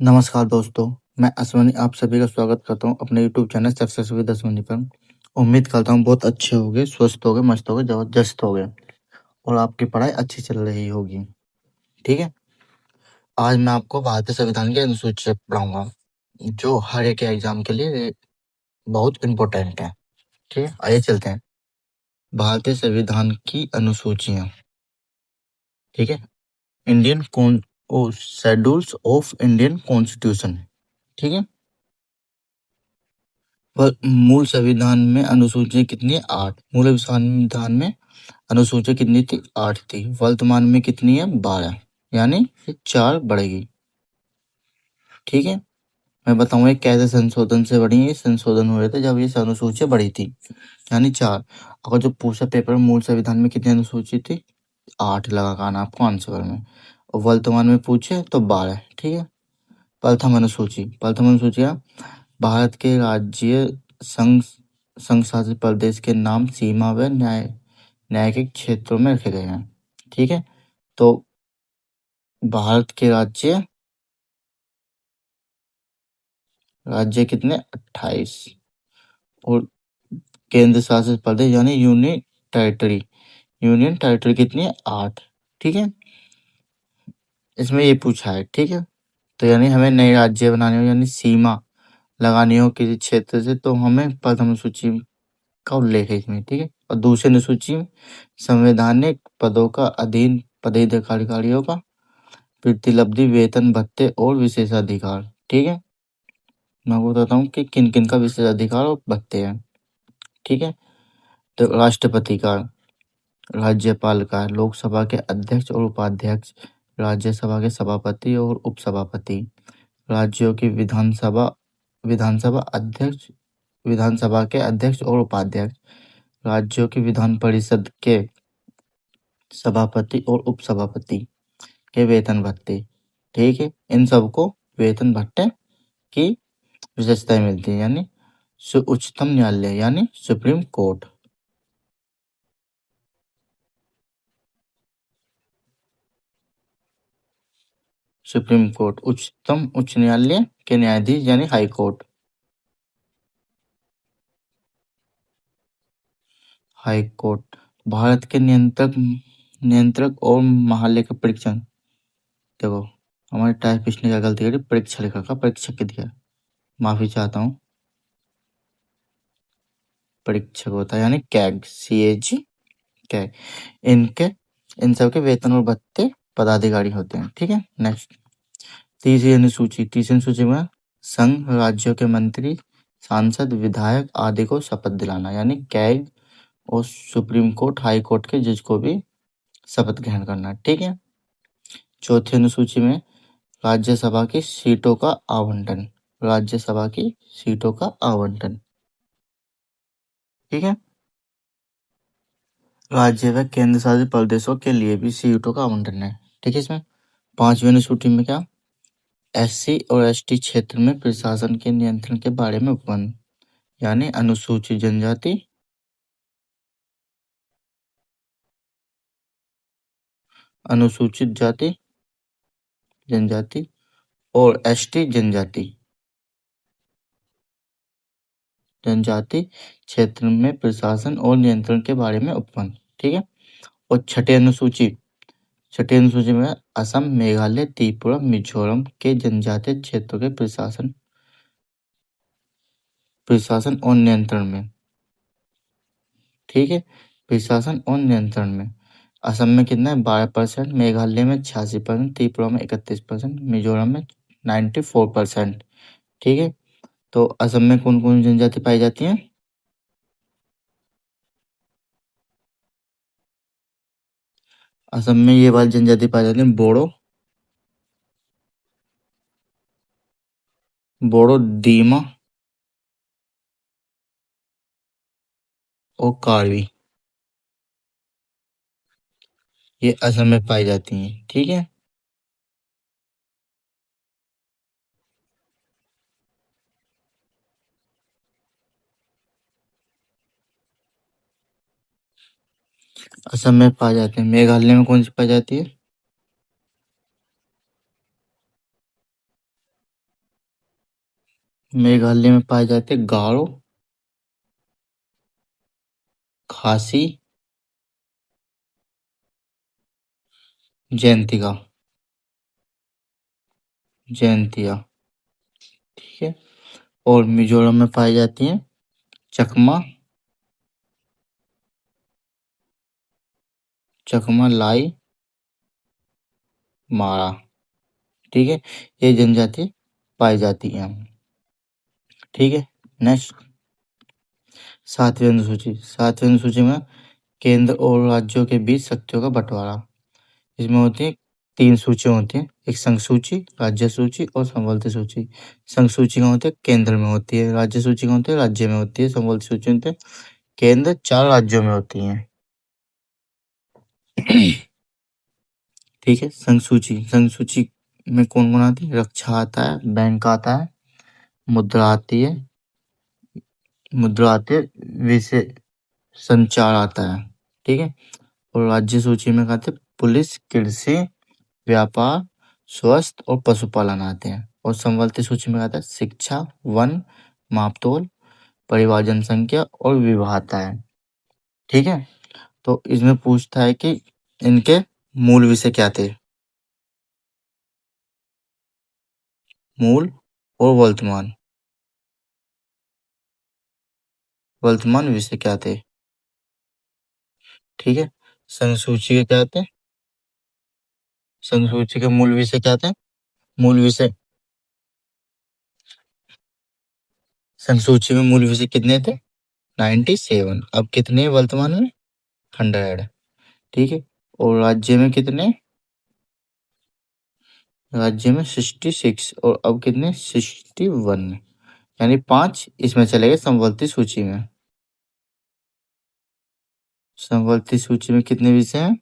नमस्कार दोस्तों, मैं अश्वनी आप सभी का स्वागत करता हूँ अपने YouTube channel success with Ashwani पर। उम्मीद करता हूँ बहुत अच्छे होंगे, स्वस्थ होंगे, मस्त होंगे, जबरदस्त होंगे और आपकी पढ़ाई अच्छी चल रही होगी। ठीक है, आज मैं आपको भारतीय संविधान की अनुसूची से पढ़ाऊंगा, जो हर एक एग्जाम के लिए बहुत इम्पोर्टेंट है। ठीक है, आइए चलते हैं। भारतीय संविधान की अनुसूचियाँ। ठीक है, Indian con schedules of Indian constitution. ठीक है, पर मूल संविधान में अनुसूची कितनी है? 8। मूल संविधान में अनुसूची कितनी थी? 8 थी। वर्तमान में कितनी है? 12, यानी 4 बढ़ेगी। ठीक है, मैं बताऊंगा कैसे संशोधन से बढ़ी है। संशोधन हुए थे जब ये अनुसूची बढ़ी थी, यानी 4। अगर जो पूछा पेपर में मूल संविधान में कितनी अनुसूची थी, 8 लगाना आपको आंसर में, और वर्तमान में पूछे तो 12। ठीक है, प्रथम अनुसूची। प्रथम अनुसूची है, भारत के राज्य संघ शासित प्रदेश के नाम, सीमा व न्यायिक क्षेत्रों में रखे गए हैं। ठीक है, तो भारत के राज्य कितने? 28। और केंद्र शासित प्रदेश यानी यूनियन टेरिटरी कितनी है? 8। ठीक है, इसमें ये पूछा है। ठीक है, तो यानी हमें नए राज्य बनाने हो, यानी सीमा लगानी हो किसी क्षेत्र से, तो हमें प्रथम सूची का उल्लेख है इसमें। ठीक है, और दूसरी अनुसूची में संवैधानिक पदों का अधीन पदाधिकारियों का प्रतिलब्धि, वेतन, भत्ते और विशेषाधिकार। ठीक है, मैं आपको बताता हूँ कि किन किन का विशेषाधिकार और भत्ते हैं। ठीक है, तो राष्ट्रपति का, राज्यपाल का, लोकसभा के अध्यक्ष और उपाध्यक्ष, राज्यसभा के सभापति और उपसभापति, राज्यों की विधानसभा अध्यक्ष, विधानसभा के अध्यक्ष और उपाध्यक्ष, राज्यों की विधान परिषद के सभापति और उपसभापति के वेतन भत्ते। ठीक है, इन सबको वेतन भत्ते की विशेषताएं मिलती है, यानी उच्चतम न्यायालय यानी सुप्रीम कोर्ट। सुप्रीम कोर्ट उच्चतम उच्च न्यायालय के न्यायाधीश यानी high court. High court Bharat के नियंत्रक और महालेखा परीक्षण। देखो, हमारे टाइपिस्ट ने क्या गलती करी, परीक्षा लिखा का परीक्षक दिया, माफी चाहता हूँ। परीक्षक होता है यानी CAG कैग। इन सब के वेतन और भत्ते पदाधिकारी होते हैं। ठीक है, नेक्स्ट तीसरी अनुसूची में संघ राज्यों के मंत्री, सांसद, विधायक आदि को शपथ दिलाना, यानी कैग और सुप्रीम कोर्ट, हाई कोर्ट के जज को भी शपथ ग्रहण करना। ठीक है, चौथी अनुसूची में राज्यसभा की सीटों का आवंटन, राज्यसभा की सीटों का आवंटन। ठीक है, राज्य व केंद्र शासित प्रदेशों के लिए भी सीटों का आवंटन है। ठीक है, इसमें पांचवी अनुसूची में क्या, SC और ST क्षेत्र में प्रशासन के नियंत्रण के बारे में उपबंध, यानी अनुसूचित जनजाति, अनुसूचित जाति जनजाति और ST जनजाति क्षेत्र में प्रशासन और नियंत्रण के बारे में उपबंध। ठीक है, और छठी अनुसूची में असम, मेघालय, त्रिपुरा, मिजोरम के जनजातीय क्षेत्रों के प्रशासन और नियंत्रण में। ठीक है, प्रशासन और नियंत्रण में असम में कितना है? 12%, मेघालय में 86%, त्रिपुरा में 31%, मिजोरम में 94%। ठीक है, तो असम में कौन कौन जनजाति पाई जाती है? असम में ये वाली जनजाति पाई जाती है, बोडो, दीमा और कार्बी, ये असम में पाई जाती हैं। ठीक है, असम में पाई जाती है। मेघालय में कौन सी पाई जाती है? मेघालय में पाए जाते गारो, खासी, जयंतिका, जयंतिया। ठीक है। और मिजोरम में पाई जाती हैं चकमा, चकमा, लाई, मारा। ठीक है। ये जनजाति पाई जाती हैं। ठीक है। नेक्स्ट, सातवीं अनुसूची। सातवीं अनुसूची में केंद्र और राज्यों के बीच शक्तियों का बंटवारा। इसमें होती है 3 सूचियाँ होती हैं, एक संघ सूची, राज्य सूची और संबंधित सूची। संघ सूची कहाँ होती है? केंद्र में होती है। राज्य सूची कहाँ होती है? राज्य में होती है। संबंधित सूची होती है केंद्र 4 राज्यों में होती हैं। ठीक है। संघ सूची, संघ सूची में कौन कौन आती है? रक्षा आता है, बैंक आता है, मुद्रा आती है, मुद्रा आती है, विषय संचार आता है। ठीक है। और राज्य सूची में कहते हैं पुलिस, कृषि, व्यापार, स्वास्थ्य और पशुपालन आते हैं। और संबंधित सूची में आता है शिक्षा, वन, मापतोल, परिवार, जनसंख्या और विवाह आता है। ठीक है। तो इसमें पूछता है कि इनके मूल विषय क्या थे? मूल और वर्तमान, वर्तमान विषय क्या थे? ठीक है। संघ सूची के क्या थे? संघ सूची के मूल विषय क्या थे? मूल विषय, संघ सूची में मूल विषय कितने थे? 97। अब कितने हैं वर्तमान में? 100। ठीक है। और राज्य में कितने? राज्य में 66 और अब कितने? 61, यानी 5 इसमें चले गए संवर्ती सूची में। संवर्ती सूची में कितने विषय हैं?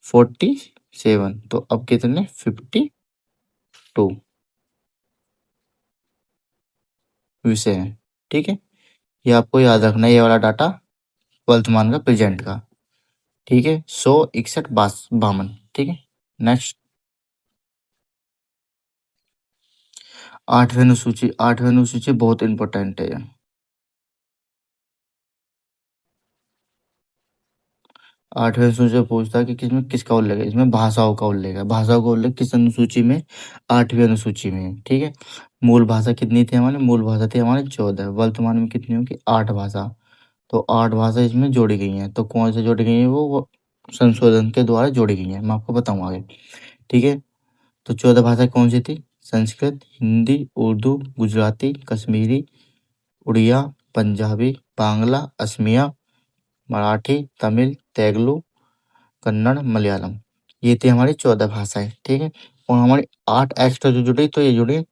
47। तो अब कितने? 52 विषय हैं। ठीक है। ये आपको याद रखना है, ये वाला डाटा वर्तमान का, प्रेजेंट का। ठीक है। 100, 61, 52। ठीक है। नेक्स्ट, आठवीं अनुसूची। आठवीं अनुसूची बहुत इंपॉर्टेंट है। आठवें अनुसूची से पूछता है कि किसमें किसका उल्लेख है? इसमें भाषाओं का उल्लेख है। भाषाओं का उल्लेख किस अनुसूची में? आठवीं अनुसूची में। ठीक है। मूल भाषा कितनी थी हमारी? मूल भाषा थी हमारी 14। वर्तमान में कितनी होगी? 8 भाषा। तो 8 भाषा इसमें जोड़ी गई हैं। तो कौन से जोड़ी गई है? वो संशोधन के द्वारा जोड़ी गई है, मैं आपको बताऊंगा आगे। ठीक है। तो 14 भाषा कौन सी थी? संस्कृत, हिंदी, उर्दू, गुजराती, कश्मीरी, उड़िया, पंजाबी, बांग्ला, असमिया, मराठी, तमिल, तेलुगु, कन्नड़, मलयालम। ये थी हमारी 14 भाषाएं। ठीक है। और हमारी 8 एक्स्ट्रा जो जुड़ी, तो ये जुड़ी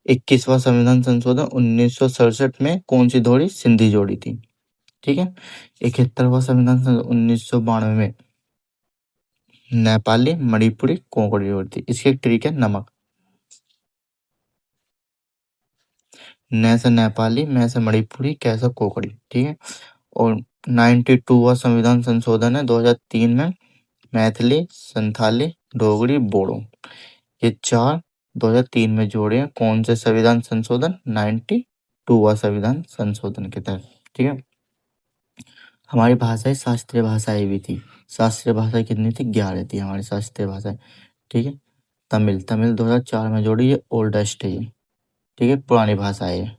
21वां संविधान संशोधन 1967 में कौन सी जोड़ी? सिंधी जोड़ी थी। ठीक है। 71वां संविधान संशोधन 1992 में नेपाली, मणिपुरी, कोंकणी जोड़ी थी। इसकी एक ट्रिक है, नमक। न से नेपाली, मैं से मणिपुरी, कैसे कोंकणी। ठीक है। और 92वां संविधान संशोधन है 2003 में मैथिली, संथाली, डोगरी, बोडो। ये 4 2003 में जोड़े हैं। कौन से संविधान संशोधन? 92वां संविधान संशोधन के तहत। ठीक है। हमारी भाषाएं शास्त्रीय भाषाएं भी थी। शास्त्रीय भाषा कितनी थी? 11 थी हमारी शास्त्रीय भाषाएं। ठीक है। तमिल, तमिल 2004 में जोड़ी है, ओल्डेस्ट है ये। ठीक है, पुरानी भाषा है ये।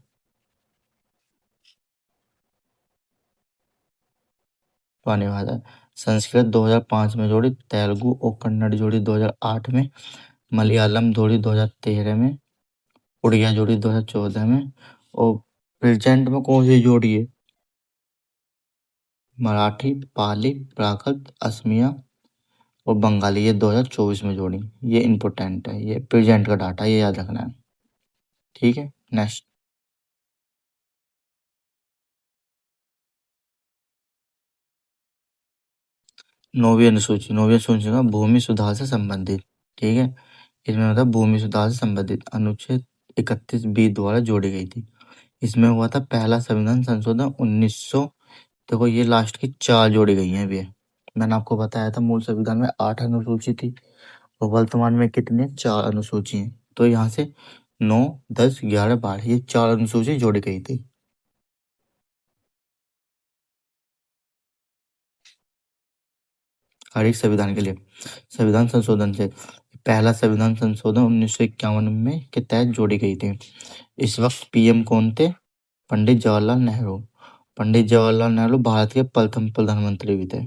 पुरानी भाषा। संस्कृत 2005 में जोड़ी, तेलुगु और कन्नड़ जोड़ी 2008 में, मलयालम जोड़ी 2013 में, उड़िया जोड़ी 2014 में। और प्रेजेंट में कौन सी जोड़ी है? मराठी, पाली, प्राकृत, असमिया और बंगाली, ये 2024 में जोड़ी। ये इंपॉर्टेंट है, ये प्रेजेंट का डाटा, ये याद रखना है। ठीक है। नेक्स्ट, 9वीं अनुसूची। 9वीं अनुसूची का भूमि सुधार से संबंधित। ठीक है। इसमें मतलब भूमि सुधार से संबंधित अनुच्छेद 31B द्वारा जोड़ी गई थी। इसमें हुआ था पहला संविधान संशोधन 1900। देखो ये लास्ट की 4 जोड़ी गई हैं अभी। मैंने आपको बताया था मूल संविधान में 8 अनुसूची थी और वर्तमान में कितने? 4 अनुसूची हैं। तो यहाँ से 9, 10, 11, 12 ये 4 अनुसूची जोड़ी गई थी। हर एक संविधान के लिए संविधान संशोधन से पहला संविधान संशोधन 1951 में के तहत जोड़ी गई थी। इस वक्त पीएम कौन थे? पंडित जवाहरलाल नेहरू। पंडित जवाहरलाल नेहरू भारत के प्रथम प्रधानमंत्री भी थे।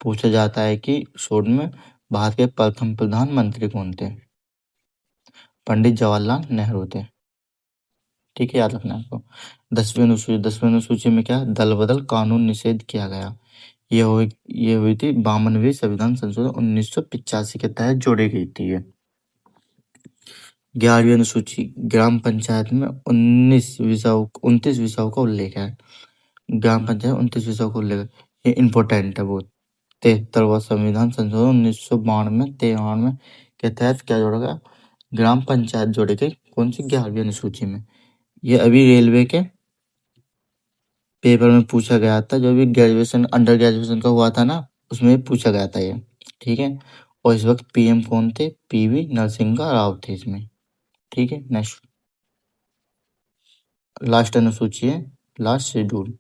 पूछा जाता है कि शोध में भारत के प्रथम प्रधानमंत्री कौन थे? पंडित जवाहरलाल नेहरू थे। ठीक है, याद रखना है आपको। 10वीं अनुसूची में क्या दल बदल कानून निषेध किया गया। ये हुई थी 52वीं संविधान संशोधन 1985 के तहत जोड़ी गई थी ये। 11वीं अनुसूची ग्राम पंचायत में 29 विषयों का उल्लेख है। ग्राम पंचायत 29 विषयों का उल्लेख है, ये इम्पोर्टेंट है बहुत। 73वां संविधान संशोधन 1992 के तहत क्या जोड़ा गया? ग्राम पंचायत जोड़ी गई। कौन सी? 11वीं अनुसूची में। ये अभी रेलवे के पेपर में पूछा गया था, जो भी ग्रेजुएशन अंडर ग्रेजुएशन का हुआ था ना, उसमें पूछा गया था ये। ठीक है, और इस वक्त पीएम कौन थे? पीवी नरसिम्हा राव थे इसमें। ठीक है, नेक्स्ट लास्ट अनुसूची है, लास्ट शेड्यूल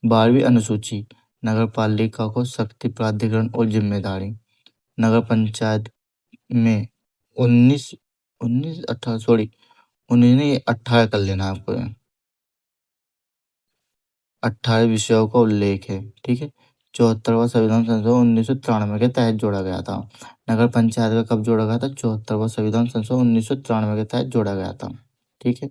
12वीं अनुसूची नगर पालिका को शक्ति प्राधिकरण और जिम्मेदारी। नगर पंचायत में 18 कर लेना आपको। 18 विषयों का उल्लेख है। ठीक है, 74वां संविधान संशोधन 1993 के तहत जोड़ा गया था। नगर पंचायत का कब जोड़ा गया था? 74वां संविधान संशोधन 1993 के तहत जोड़ा गया था। ठीक है,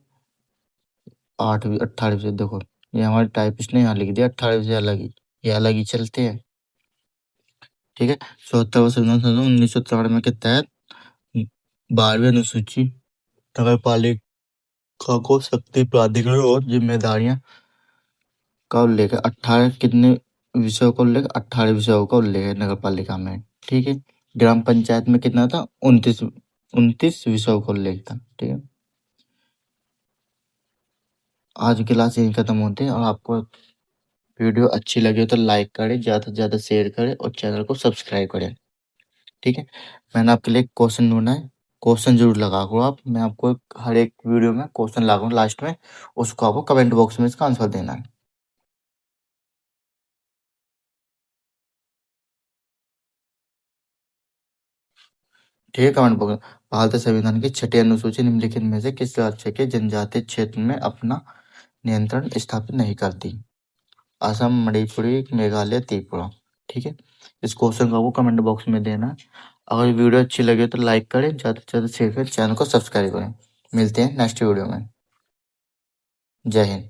18 विषय देखो, ये हमारे टाइपिस्ट ने यहाँ लिख दिया 18 विषय अलग ही, ये अलग ही चलते हैं। ठीक है, 74वां संविधान संशोधन 1993 के तहत 12वीं अनुसूची नगर पालिका को शक्ति प्राधिकरण और जिम्मेदारियां का उल्लेख है। 18 कितने विषयों का उल्लेख? 18 विषयों का उल्लेख है नगर पालिका में। ठीक है, ग्राम पंचायत में कितना था? 29 विषयों का उल्लेख था। ठीक है, आज की क्लास यही खत्म होती है। और आपको वीडियो अच्छी लगी हो तो लाइक करें, ज़्यादा से ज़्यादा शेयर करें और चैनल को सब्सक्राइब करें। ठीक है, मैंने आपके लिए क्वेश्चन ढूंढा है, क्वेश्चन जरूर लगा करो आप। मैं आपको हर एक वीडियो में क्वेश्चन लगाऊंगा लास्ट में, उसको आपको कमेंट बॉक्स में इसका आंसर देना है। ठीक है, कमेंट बॉक्स में भारतीय संविधान की छठी अनुसूची निम्नलिखित में से किस राज्य के जनजातीय क्षेत्र में अपना नियंत्रण स्थापित नहीं करती? असम, मणिपुरी, मेघालय, त्रिपुरा। ठीक है, इस क्वेश्चन को आपको कमेंट बॉक्स में देना है। अगर वीडियो अच्छी लगे तो लाइक करें, ज़्यादा से ज़्यादा शेयर करें, चैनल को सब्सक्राइब करें। मिलते हैं नेक्स्ट वीडियो में। जय हिंद।